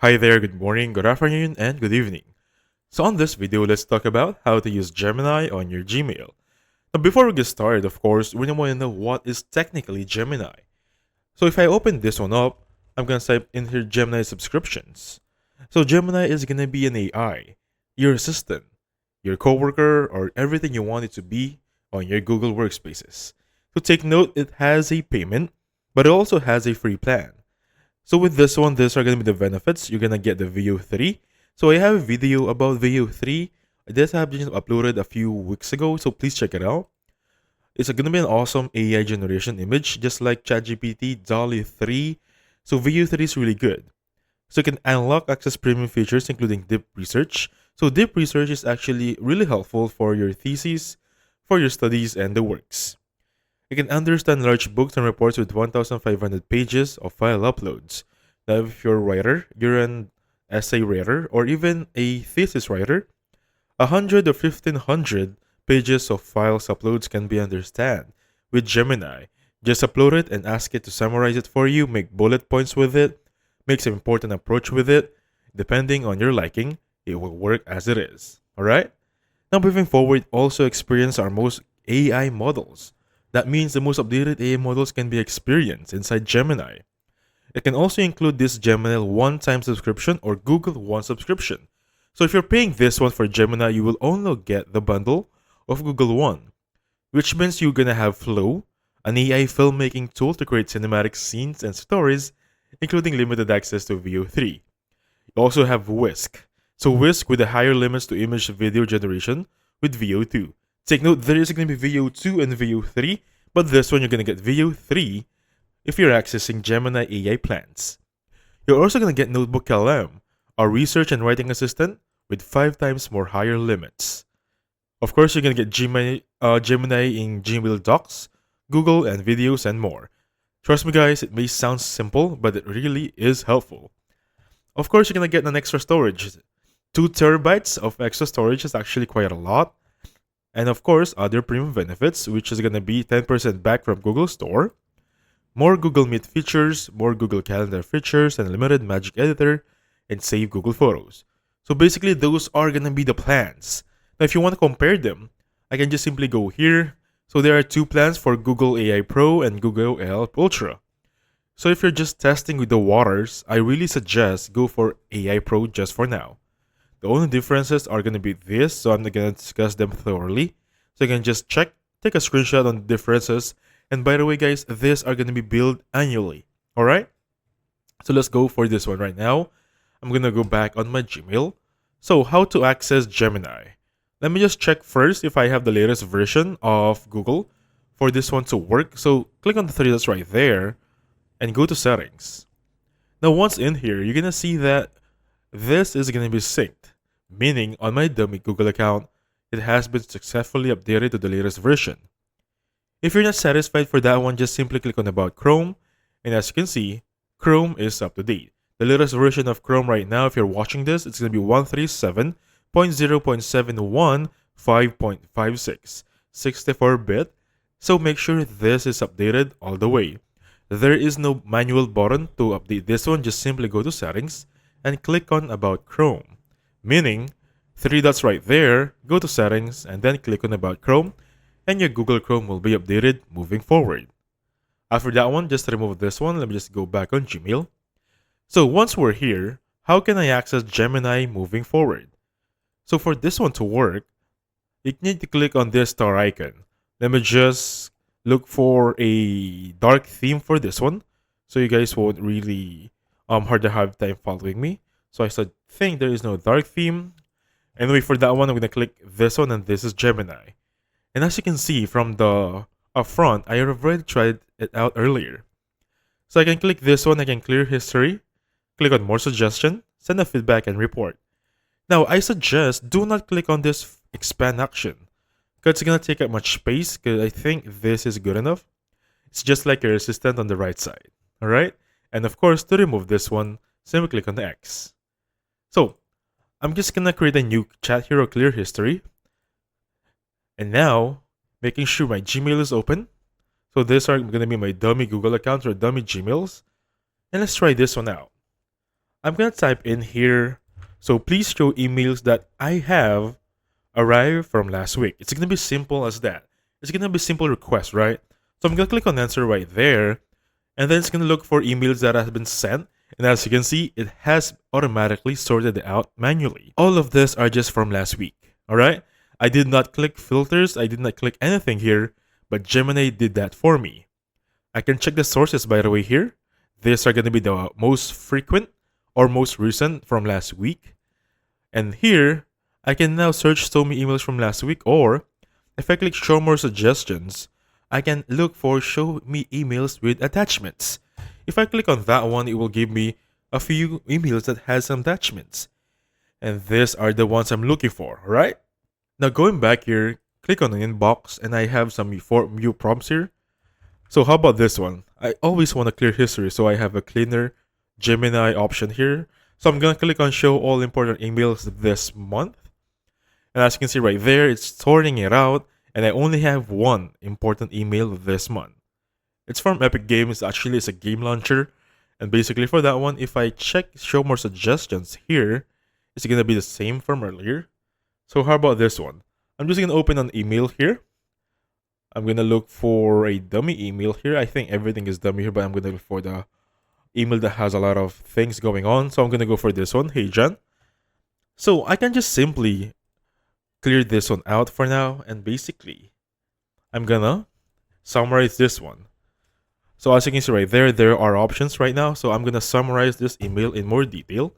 Hi there, good morning, good afternoon, and good evening. So on this video, let's talk about how to use Gemini on your Gmail. Now before we get started, of course, we want to know what is technically Gemini. So if I open this one up, I'm going to type in here Gemini subscriptions. So Gemini is going to be an AI, your assistant, your coworker, or everything you want it to be on your Google workspaces. So take note, it has a payment, but it also has a free plan. So with this one, these are going to be the benefits. You're going to get the VO3. So I have a video about VO3. This have been uploaded a few weeks ago, so please check it out. It's going to be an awesome AI generation image, just like ChatGPT DALL-E 3. So VO3 is really good. So you can unlock access premium features, including deep research. So deep research is actually really helpful for your thesis, for your studies, and the works. You can understand large books and reports with 1,500 pages of file uploads. Now, if you're a writer, you're an essay writer, or even a thesis writer, 100 or 1,500 pages of files uploads can be understood with Gemini. Just upload it and ask it to summarize it for you, make bullet points with it, make some important approach with it. Depending on your liking, it will work as it is. Alright? Now, moving forward, also experience our most AI models. That means the most updated AI models can be experienced inside Gemini. It can also include this Gemini one-time subscription or Google One subscription. So if you're paying this one for Gemini, you will only get the bundle of Google One, which means you're gonna have Flow, an AI filmmaking tool to create cinematic scenes and stories, including limited access to VO3. You also have Whisk. So Whisk with the higher limits to image video generation with VO2. Take note, there is going to be VO2 and VO3, but this one you're going to get VO3 if you're accessing Gemini AI plans. You're also going to get Notebook LM, a research and writing assistant with 5 times more higher limits. Of course, you're going to get Gemini in Gmail Docs, Google, and videos, and more. Trust me guys, it may sound simple, but it really is helpful. Of course, you're going to get an extra storage. 2 terabytes of extra storage is actually quite a lot. And of course, other premium benefits, which is going to be 10% back from Google Store, more Google Meet features, more Google Calendar features, and limited Magic Editor, and save Google Photos. So basically, those are going to be the plans. Now, if you want to compare them, I can just simply go here. So there are 2 plans for Google AI Pro and Google AI Ultra. So if you're just testing with the waters, I really suggest go for AI Pro just for now. The only differences are going to be this, so I'm not going to discuss them thoroughly. So you can just check, take a screenshot on the differences. And by the way, guys, these are going to be billed annually. Alright? So let's go for this one right now. I'm going to go back on my Gmail. So how to access Gemini. Let me just check first if I have the latest version of Google for this one to work. So click on the 3 dots right there and go to settings. Now once in here, you're going to see that this is going to be synced, meaning on my dummy Google account, it has been successfully updated to the latest version. If you're not satisfied for that one, just simply click on About Chrome, and as you can see, Chrome is up to date. The latest version of Chrome right now, if you're watching this, it's going to be 137.0.71 5.56, 64-bit, so make sure this is updated all the way. There is no manual button to update this one, just simply go to Settings, and click on About Chrome, meaning 3 dots right there, go to Settings, and then click on About Chrome, and your Google Chrome will be updated moving forward. After that one, just remove this one. Let me just go back on Gmail. So once we're here, how can I access Gemini moving forward? So for this one to work, you need to click on this star icon. Let me just look for a dark theme for this one, so you guys won't really hard to have time following me. So I think there is no dark theme. Anyway, for that one, I'm going to click this one, and this is Gemini. And as you can see from the upfront, I have already tried it out earlier. So I can click this one, I can clear history, click on more suggestion, send a feedback, and report. Now, I suggest do not click on this expand action, because it's going to take up much space, because I think this is good enough. It's just like your assistant on the right side. Alright? And of course, to remove this one, simply click on the X. So, I'm just gonna create a new chat here or clear history. And now, making sure my Gmail is open. So these are gonna be my dummy Google accounts or dummy Gmails. And let's try this one out. I'm gonna type in here. So please show emails that I have arrived from last week. It's gonna be simple as that. It's gonna be simple request, right? So I'm gonna click on answer right there, and then it's gonna look for emails that have been sent. And as you can see, it has automatically sorted it out manually. All of this are just from last week. Alright? I did not click filters, I did not click anything here, but Gemini did that for me. I can check the sources by the way here. These are gonna be the most frequent or most recent from last week. And here, I can now search show me emails from last week, or if I click show more suggestions, I can look for show me emails with attachments. If I click on that one, it will give me a few emails that has some attachments. And these are the ones I'm looking for, right? Now going back here, click on the inbox, and I have some new prompts here. So how about this one? I always want to clear history, so I have a cleaner Gemini option here. So I'm gonna click on show all important emails this month. And as you can see right there, it's sorting it out, and I only have one important email this month. It's from Epic Games, actually it's a game launcher. And basically for that one, if I check show more suggestions here, it's gonna be the same from earlier. So how about this one? I'm just gonna open an email here. I'm gonna look for a dummy email here. I think everything is dummy here, but I'm gonna look for the email that has a lot of things going on. So I'm gonna go for this one. Hey Jan. So I can just simply clear this one out for now, and basically I'm gonna summarize this one. So as you can see right there are options right now. So I'm gonna summarize this email in more detail,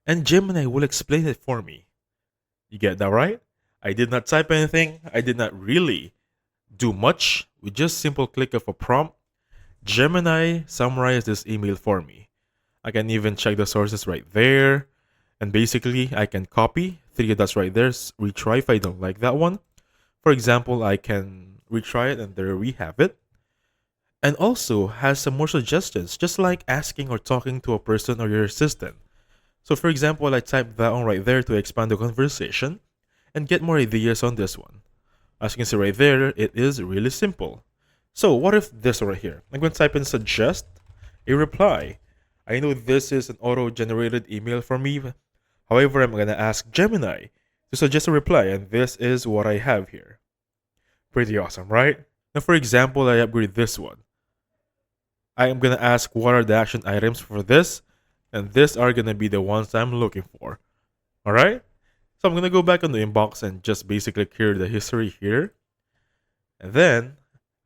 and Gemini will explain it for me. You get that right? I did not type anything. I did not really do much. With just simple click of a prompt, Gemini summarized this email for me. I can even check the sources right there. And basically, I can copy 3 dots right there, retry if I don't like that one. For example, I can retry it, and there we have it. And also has some more suggestions, just like asking or talking to a person or your assistant. So for example, I type that one right there to expand the conversation and get more ideas on this one. As you can see right there, it is really simple. So what if this right here? I'm going to type in suggest a reply. I know this is an auto-generated email for me. However, I'm going to ask Gemini to suggest a reply, and this is what I have here. Pretty awesome, right? Now for example, I upgrade this one. I am going to ask what are the action items for this, and these are going to be the ones I'm looking for. Alright? So I'm going to go back on the inbox and just basically clear the history here. And then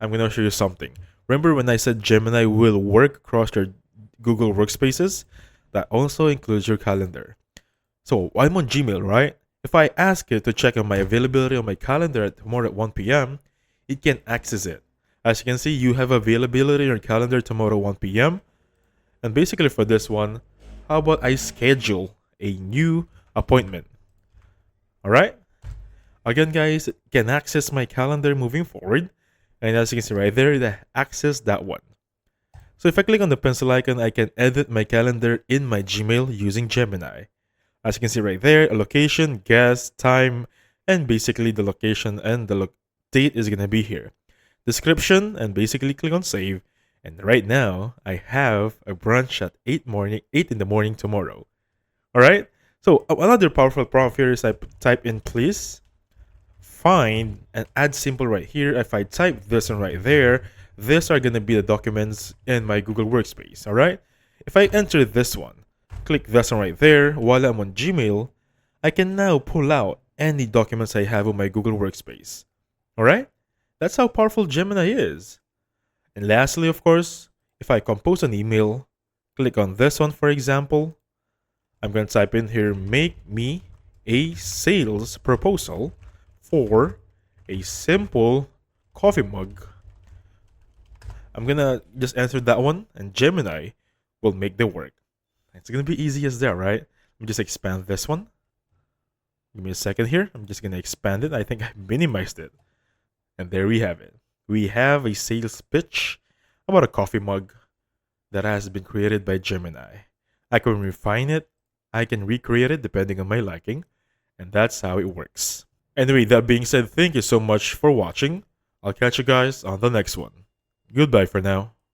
I'm going to show you something. Remember when I said Gemini will work across your Google workspaces? That also includes your calendar. So I'm on Gmail, right? If I ask it to check on my availability on my calendar tomorrow at 1 p.m., it can access it. As you can see, you have availability on your calendar tomorrow 1 p.m. And basically for this one, how about I schedule a new appointment? Alright? Again guys, it can access my calendar moving forward. And as you can see right there, it access that one. So if I click on the pencil icon, I can edit my calendar in my Gmail using Gemini. As you can see right there, a location, guest, time, and basically the location and the date is going to be here. Description, and basically click on save. And right now, I have a brunch at 8 in the morning tomorrow. Alright? So another powerful prompt here is I type in please find and add simple right here. If I type this one right there, these are going to be the documents in my Google Workspace. Alright? If I enter this one, click this one right there, while I'm on Gmail, I can now pull out any documents I have on my Google Workspace. Alright? That's how powerful Gemini is. And lastly, of course, if I compose an email, click on this one for example, I'm going to type in here, make me a sales proposal for a simple coffee mug. I'm going to just answer that one, and Gemini will make the work. It's going to be easy as that, right? Let me just expand this one. Give me a second here. I'm just going to expand it. I think I minimized it. And there we have it. We have a sales pitch about a coffee mug that has been created by Gemini. I can refine it. I can recreate it depending on my liking. And that's how it works. Anyway, that being said, thank you so much for watching. I'll catch you guys on the next one. Goodbye for now.